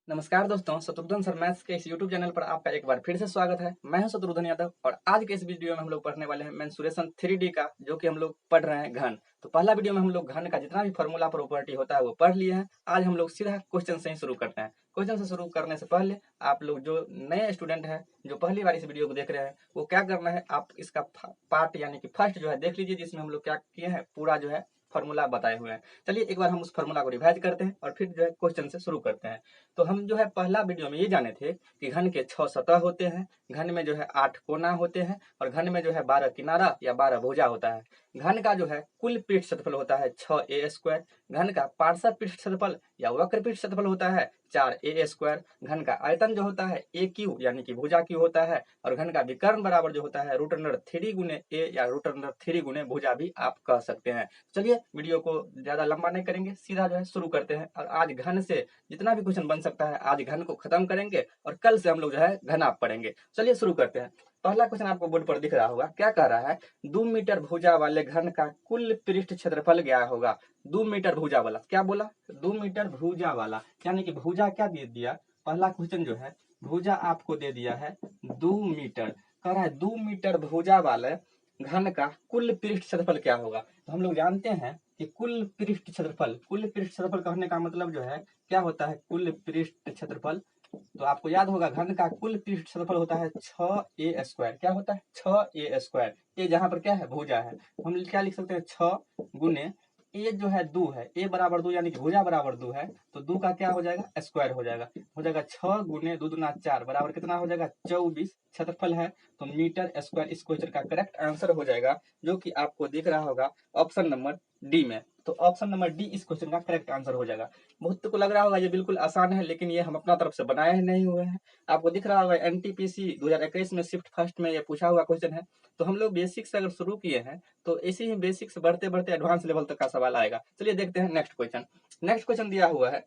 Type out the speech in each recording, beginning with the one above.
नमस्कार दोस्तों, Shatrughan sir maths के इस यूट्यूब चैनल पर आपका एक बार फिर से स्वागत है। मैं हूं शत्रुघ्न यादव और आज के इस वीडियो में हम लोग पढ़ने वाले हैं मेंसुरेशन 3D का, जो कि हम लोग पढ़ रहे हैं घन। तो पहला वीडियो में हम लोग घन का जितना भी फॉर्मूला प्रॉपर्टी होता है वो पढ़ लिए हैं। आज हम लोग सीधा क्वेश्चन से ही शुरू करते हैं। क्वेश्चन से शुरू करने से पहले आप लोग जो नए स्टूडेंट है, जो पहली बार इस वीडियो को देख रहे हैं, वो क्या करना है, आप इसका पार्ट यानी कि फर्स्ट जो है देख लीजिए, जिसमें हम लोग क्या किए हैं, पूरा जो है फॉर्मूला बताए हुए हैं। चलिए एक बार हम उस फॉर्मूला को रिवाइज करते हैं और फिर जो है क्वेश्चन से शुरू करते हैं। तो हम जो है पहला वीडियो में ये जाने थे कि घन के 6 सतह होते हैं, घन में जो है 8 कोना होते हैं और घन में जो है 12 किनारा या 12 भुजा होता है। घन का जो है कुल पृष्ठ क्षेत्रफल होता है 6a²। घन का पार्श्व पृष्ठ क्षेत्रफल या वक्र पृष्ठ क्षेत्रफल होता है 4a²। घन का आयतन जो होता है AQ यानी कि भुजा Q होता है और घन का विकर्ण बराबर जो होता है √3 गुने A या √3 गुने भुजा भी आप कह सकते हैं। चलिए वीडियो को ज्यादा लंबा नहीं करेंगे, सीधा जो है शुरू करते हैं और आज घन से जितना भी क्वेश्चन बन सकता है आज घन को खत्म करेंगे और कल से हम लोग जो है घनाभ पढ़ेंगे। चलिए शुरू करते हैं। पहला क्वेश्चन आपको बोर्ड पर दिख रहा होगा, क्या कह रहा है, 2 मीटर भुजा वाले घन का कुल पृष्ठ क्षेत्रफल क्या होगा। 2 मीटर भुजा वाला क्या बोला, 2 मीटर भुजा वाला यानी कि भुजा क्या दे दिया। पहला क्वेश्चन जो है भुजा आपको दे दिया है 2 मीटर, कह रहा है 2 मीटर भुजा वाले घन का कुल पृष्ठ क्षेत्रफल क्या होगा। तो हम लोग जानते हैं कि कुल पृष्ठ क्षेत्रफल कहने का मतलब जो है क्या होता है, कुल पृष्ठ क्षेत्रफल। तो आपको याद होगा घन का कुल पृष्ठ क्षेत्रफल होता है 6a²। क्या होता है, 6a²। ये जहां पर क्या है, भुजा है, हम क्या लिख सकते हैं, 6 गुने ए जो है 2 है, ए बराबर 2 यानी कि भुजा बराबर 2 है, तो 2 का क्या हो जाएगा, स्क्वायर हो जाएगा 6 गुने 2 दूना 4 बराबर कितना हो जाएगा, 24 क्षेत्रफल है। तो मीटर स्क्वायर इस क्वेश्चन का करेक्ट आंसर हो जाएगा, जो कि आपको दिख रहा होगा ऑप्शन नंबर डी में। तो ऑप्शन नंबर डी इस क्वेश्चन का करेक्ट आंसर हो जाएगा। बहुत को लग रहा होगा ये बिल्कुल आसान है, लेकिन ये हम अपना तरफ से बनाए ही नहीं हुए हैं। आपको दिख रहा होगा एनटीपीसी 2021 में शिफ्ट फर्स्ट में ये पूछा हुआ क्वेश्चन है। तो हम लोग बेसिक से अगर शुरू किए हैं तो इसी ही बेसिक से बढ़ते बढ़ते एडवांस लेवल तक का सवाल आएगा। चलिए देखते हैं नेक्स्ट क्वेश्चन। नेक्स्ट क्वेश्चन दिया हुआ है,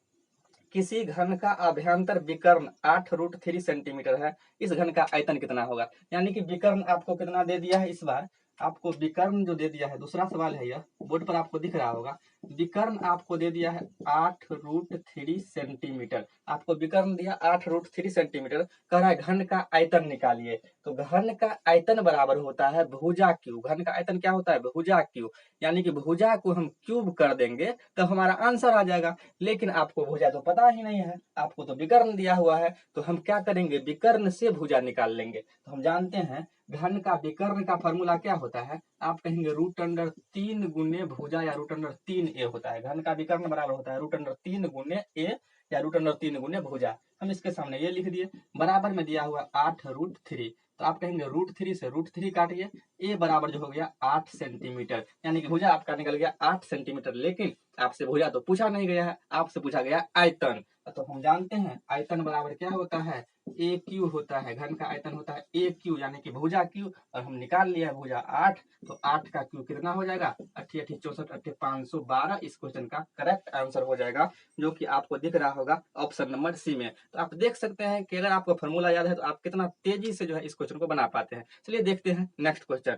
किसी घन का अभ्यंतर विकर्ण 8√3 सेंटीमीटर है, इस घन का आयतन कितना होगा। यानी कि विकर्ण आपको कितना दे दिया है, इस बार आपको विकर्ण जो दे दिया है, दूसरा सवाल है यह, बोर्ड पर आपको दिख रहा होगा, विकर्ण आपको दे दिया है 8√3 सेंटीमीटर। आपको विकर्ण दिया 8√3 सेंटीमीटर, कह रहा है घन का आयतन निकालिए। तो घन का आयतन बराबर होता है भुजा Q। घन का आयतन क्या होता है, भुजा Q, यानी कि भुजा को हम क्यूब कर देंगे तो हमारा आंसर आ जाएगा। लेकिन आपको भुजा तो पता ही नहीं है, आपको तो विकर्ण दिया हुआ है, तो हम क्या करेंगे, विकर्ण से भुजा निकाल लेंगे। तो हम जानते हैं घन का विकर्ण का फॉर्मूला क्या होता है, आप कहेंगे √3 गुने भुजा या √3a होता है। घन का विकर्ण बराबर होता है √3 गुने a या √3 गुने भुजा। हम इसके सामने ये लिख दिए, बराबर में दिया हुआ 8√3। तो आप कहेंगे √3 से √3 काटिए, ए बराबर जो हो गया 8 सेंटीमीटर, यानी कि भुजा आपका निकल गया 8 सेंटीमीटर। लेकिन आपसे भुजा तो पूछा नहीं गया है, आपसे पूछा गया आयतन। तो हम जानते हैं आयतन बराबर क्या होता है, ए क्यू होता है। घन का आयतन होता है ए क्यू यानी कि भुजा क्यू, और हम निकाल लिया भुजा 8, तो 8 का क्यू कितना हो जाएगा, 8 8 64 8 512 इस क्वेश्चन का करेक्ट आंसर हो जाएगा, जो कि आपको दिख रहा होगा ऑप्शन नंबर सी में। तो आप देख सकते हैं कि अगर आपको फॉर्मूला याद है तो आप कितना तेजी से जो है इस क्वेश्चन को बना पाते हैं। चलिए देखते हैं नेक्स्ट क्वेश्चन।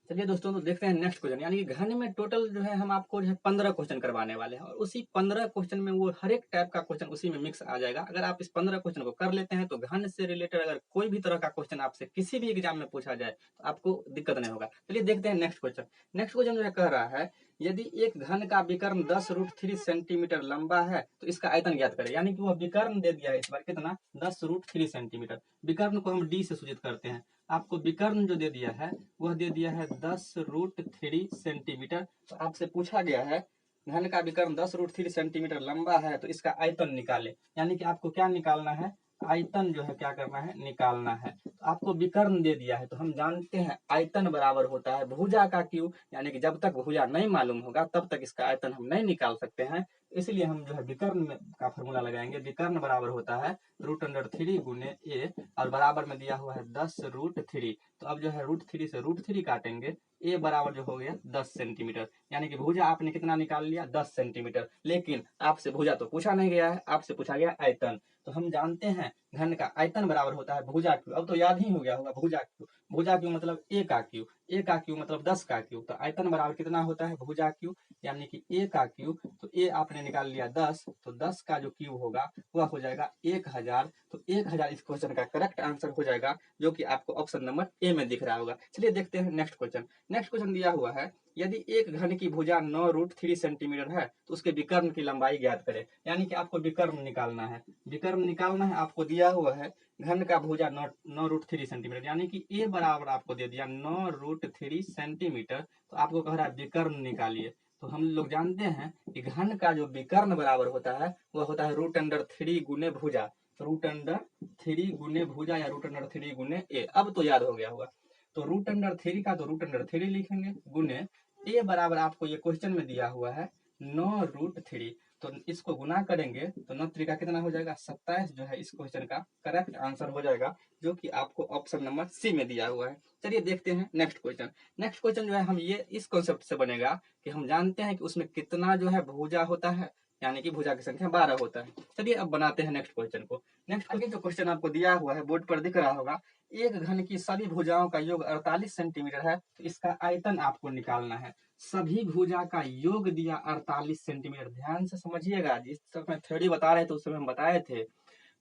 चलिए दोस्तों, तो देखते हैं नेक्स्ट क्वेश्चन। यानी कि घन में टोटल जो है हम आपको जो है 15 क्वेश्चन करवाने वाले हैं और उसी 15 क्वेश्चन में वो हर एक टाइप का क्वेश्चन उसी में मिक्स आ जाएगा। अगर आप इस 15 क्वेश्चन को कर लेते हैं तो घन से रिलेटेड अगर कोई भी तरह का क्वेश्चन आपसे किसी भी एग्जाम में पूछा जाए तो आपको दिक्कत नहीं होगा। चलिए देखते हैं नेक्स्ट क्वेश्चन। नेक्स्ट क्वेश्चन जो है कह रहा है, यदि एक घन का विकर्ण 10√3 सेंटीमीटर लंबा है तो इसका आयतन ज्ञात करें। यानी कि वह विकर्ण दे दिया है इस बार कितना, 10√3 सेंटीमीटर। विकर्ण को हम डी से सूचित करते हैं। आपको विकर्ण जो दे दिया है वह दे दिया है 10√3 सेंटीमीटर। तो आपसे पूछा गया है घन का विकर्ण 10√3 सेंटीमीटर लंबा है तो इसका आयतन निकाले। यानी कि आपको क्या निकालना है, आयतन जो है क्या करना है, निकालना है। तो आपको विकर्ण दे दिया है, तो हम जानते हैं आयतन बराबर होता है भुजा का क्यू, यानी कि जब तक भुजा नहीं मालूम होगा तब तक इसका आयतन हम नहीं निकाल सकते हैं। इसलिए हम जो है विकर्ण का फॉर्मूला लगाएंगे। विकर्ण बराबर होता है √3 गुने ए और बराबर में दिया हुआ है 10√3। तो अब जो है √3 से √3 काटेंगे, ए बराबर जो हो गया 10 सेंटीमीटर। यानी कि भुजा आपने कितना निकाल लिया, 10 सेंटीमीटर। लेकिन आपसे भुजा तो पूछा नहीं गया है, आपसे पूछा गया आयतन। तो तो हम जानते हैं घन का आयतन बराबर होता है भुजा क्यू। अब तो याद ही हो गया होगा भुजा क्यू। भुजा क्यू मतलब ए का क्यू, ए का क्यू मतलब 10 का क्यू। तो आयतन बराबर कितना होता है भुजा क्यू, यानी कि ए का क्यू। तो ए आपने निकाल लिया 10, तो 10 का जो क्यूब होगा वह हो जाएगा 1000। तो 1000 इस क्वेश्चन का करेक्ट आंसर हो जाएगा, जो कि आपको ऑप्शन नंबर ए में दिख रहा होगा। चलिए देखते हैं नेक्स्ट क्वेश्चन। नेक्स्ट क्वेश्चन दिया हुआ है, यदि एक घन की भुजा 9√3 सेंटीमीटर है तो उसके विकर्ण की लंबाई ज्ञात करें। यानी कि आपको विकर्ण निकालना है, विकर्ण निकालना है। आपको दिया हुआ है घन का भुजा 9√3 सेंटीमीटर, यानी कि ए बराबर आपको दे दिया 9√3 सेंटीमीटर। तो आपको कह रहा है विकर्ण निकालिए। तो हम लोग जानते हैं कि घन का जो विकर्ण बराबर होता है वह होता है √3 गुने भुजा। √3 गुने भुजा या √3 गुने ए। अब तो याद हो गया होगा। तो √3 का तो √3 लिखेंगे गुने ए बराबर आपको ये क्वेश्चन में दिया हुआ है 9√3। तो इसको गुना करेंगे तो 9 का कितना हो जाएगा 27, जो है इस क्वेश्चन का करेक्ट आंसर हो जाएगा, जो कि आपको ऑप्शन नंबर सी में दिया हुआ है। चलिए देखते हैं नेक्स्ट क्वेश्चन। नेक्स्ट क्वेश्चन जो है हम ये इस कॉन्सेप्ट से बनेगा कि हम जानते हैं कि उसमें कितना जो है भुजा होता है, यानी कि भुजा की संख्या 12 होता है। चलिए अब बनाते हैं नेक्स्ट क्वेश्चन को। नेक्स्ट आगे जो क्वेश्चन आपको दिया हुआ है बोर्ड पर दिख रहा होगा, एक घन की सभी भुजाओं का योग 48 सेंटीमीटर है, तो इसका आयतन आपको निकालना है। सभी भुजा का योग दिया 48 सेंटीमीटर। ध्यान से समझिएगा, जिस समय थ्योरी बता रहे थे उस समय हम बताए थे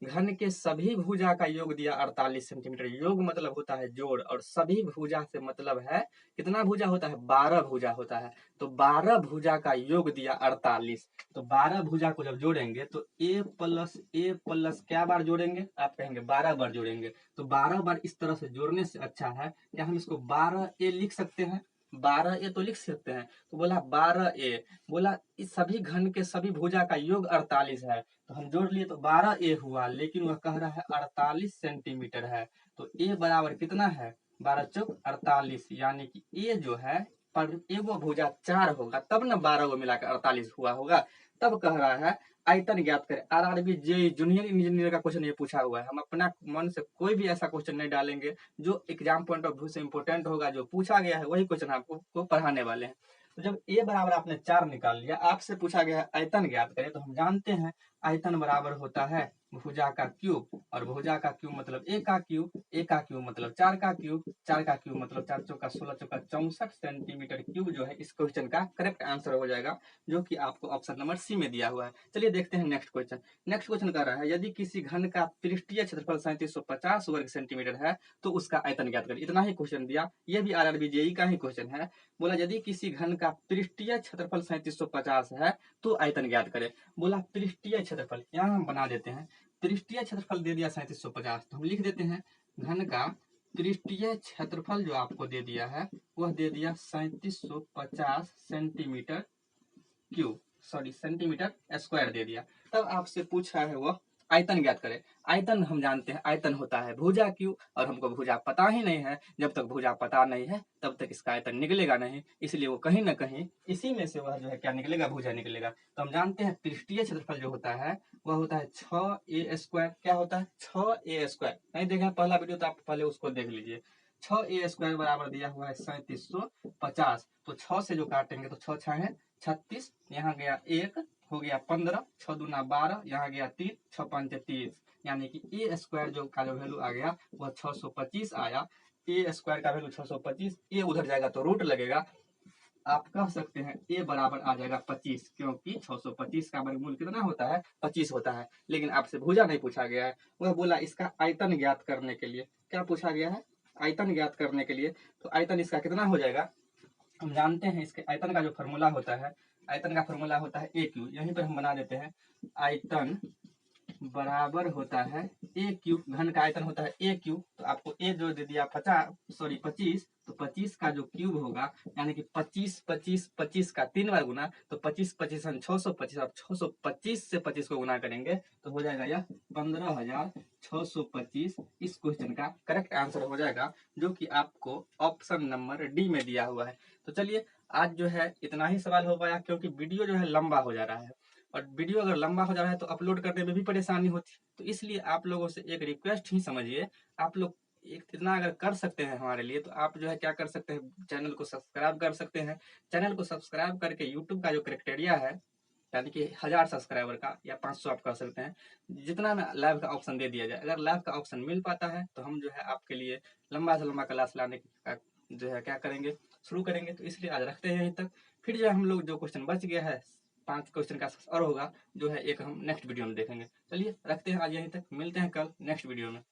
घन के सभी भुजा का योग दिया 48 सेंटीमीटर। योग मतलब होता है जोड़, और सभी भुजा से मतलब है कितना भुजा होता है 12 भुजा होता है। तो 12 भुजा का योग दिया 48। तो 12 भुजा को जब जोड़ेंगे तो ए प्लस क्या बार जोड़ेंगे, आप कहेंगे 12 बार जोड़ेंगे। तो 12 बार इस तरह से जोड़ने से अच्छा है क्या हम इसको 12a लिख सकते हैं, 12a तो लिख सकते हैं। तो बोला 12a, बोला इस सभी घन के सभी भुजा का योग 48 है, तो हम जोड़ लिए तो 12a हुआ, लेकिन वह कह रहा है 48 सेंटीमीटर है। तो a बराबर कितना है 12 चौक 48, यानी कि a जो है पर एगो भुजा 4 होगा तब ना 12 को मिलाकर 48 हुआ होगा। तब कह रहा है आयतन ज्ञात करें। आरआरबी जेईई जूनियर इंजीनियर का क्वेश्चन ये पूछा हुआ है। हम अपना मन से कोई भी ऐसा क्वेश्चन नहीं डालेंगे, जो एग्जाम पॉइंट ऑफ व्यू से इंपोर्टेंट होगा, जो पूछा गया है वही क्वेश्चन आपको पढ़ाने वाले हैं। तो जब a बराबर आपने 4 निकाल लिया, आपसे पूछा गया है आयतन ज्ञात करें, तो हम जानते हैं आयतन बराबर होता है भुजा का क्यूब, और भुजा का क्यूब मतलब ए का क्यूब, ए का क्यूब मतलब 4 का क्यूब, 4 का क्यूब मतलब 4 चौका 16 चौका 64 सेंटीमीटर क्यूब, जो है इस क्वेश्चन का करेक्ट आंसर हो जाएगा, जो कि आपको ऑप्शन नंबर सी में दिया हुआ है। चलिए देखते हैं नेक्स्ट क्वेश्चन। नेक्स्ट क्वेश्चन कर रहा है, यदि किसी घन का पृष्ठीय क्षेत्रफल 3750 वर्ग सेंटीमीटर है तो उसका आयतन ज्ञात करें। इतना ही क्वेश्चन दिया, ये भी आरआरबी जेईई का ही क्वेश्चन है। बोला यदि किसी घन का पृष्ठीय क्षेत्रफल 3750 है तो आयतन ज्ञात करें। बोला पृष्ठीय क्षेत्रफल, यहाँ हम बना देते हैं। पृष्ठीय क्षेत्रफल दे दिया 3750, तो हम लिख देते हैं घन का पृष्ठीय क्षेत्रफल जो आपको दे दिया है वह दे दिया 3750 centimetre cube, sorry centimetre square दे दिया। तब आपसे पूछा है वह आयतन ज्ञात करें। आयतन हम जानते हैं आयतन होता है भुजा क्यू, और हमको भुजा पता ही नहीं है। जब तक भुजा पता नहीं है तब तक इसका आयतन निकलेगा नहीं, इसलिए वो कहीं ना कहीं इसी में से वह जो है क्या निकलेगा भुजा निकलेगा। तो हम जानते हैं पृष्ठीय क्षेत्रफल जो होता है वह होता है 6a²। क्या होता है 6a²। नहीं देखा पहला वीडियो तो आप पहले उसको देख लीजिए। 6a² बराबर दिया हुआ है 3750। तो 6 से जो काटेंगे तो 6 6 है 36, यहाँ गया 1 हो गया 15, 6 दूना 12, यहाँ गया 3, 6 5 30, यानी कि a² जो का जो वैल्यू आ गया वह 625 आया। a² का वैल्यू 625, ए उधर जाएगा तो रूट लगेगा। आप कह सकते हैं a बराबर आ जाएगा 25, क्योंकि 625 का वर्गमूल कितना होता है 25 होता है। लेकिन आपसे भुजा नहीं पूछा गया है, वह बोला इसका आयतन ज्ञात करने के लिए। क्या पूछा गया है आयतन ज्ञात करने के लिए। तो आयतन इसका कितना हो जाएगा, हम जानते हैं इसके आयतन का जो फॉर्मूला होता है, आयतन का फॉर्मूला होता है ए क्यू। यहीं पर हम बना देते हैं आयतन बराबर होता है ए क्यूब। घन का आयतन होता है ए क्यूब, तो आपको ए जो दे दिया 25, तो 25 का जो क्यूब होगा, यानी कि 25 25 25 का 3 बार गुना, तो 25 25 625, और 625 से 25 को गुना करेंगे तो हो जाएगा यह 15,625। इस क्वेश्चन का करेक्ट आंसर हो जाएगा, जो कि आपको ऑप्शन नंबर डी में दिया हुआ है। तो चलिए आज जो है इतना ही सवाल हो पाया, क्योंकि वीडियो जो है लंबा हो जा रहा है, और वीडियो अगर लंबा हो जा रहा है तो अपलोड करने में भी परेशानी होती है। तो इसलिए आप लोगों से एक रिक्वेस्ट ही समझिए, आप लोग एक इतना अगर कर सकते हैं हमारे लिए, तो आप जो है क्या कर सकते हैं, चैनल को सब्सक्राइब कर सकते हैं। चैनल को सब्सक्राइब करके यूट्यूब का जो क्राइटेरिया है यानी कि 1000 सब्सक्राइबर का या 500 आप कर सकते हैं, जितना ना लाइव का ऑप्शन दे दिया जाए। अगर लाइव का ऑप्शन मिल पाता है तो हम जो है आपके लिए लंबा से लंबा क्लास लाने का जो है क्या करेंगे, शुरू करेंगे। तो इसलिए आज रखते हैं यहीं तक। फिर जो है हम लोग जो क्वेश्चन बच गया है 5 क्वेश्चन का और होगा, जो है एक हम नेक्स्ट वीडियो में देखेंगे। चलिए रखते हैं आज यहीं तक, मिलते हैं कल नेक्स्ट वीडियो में।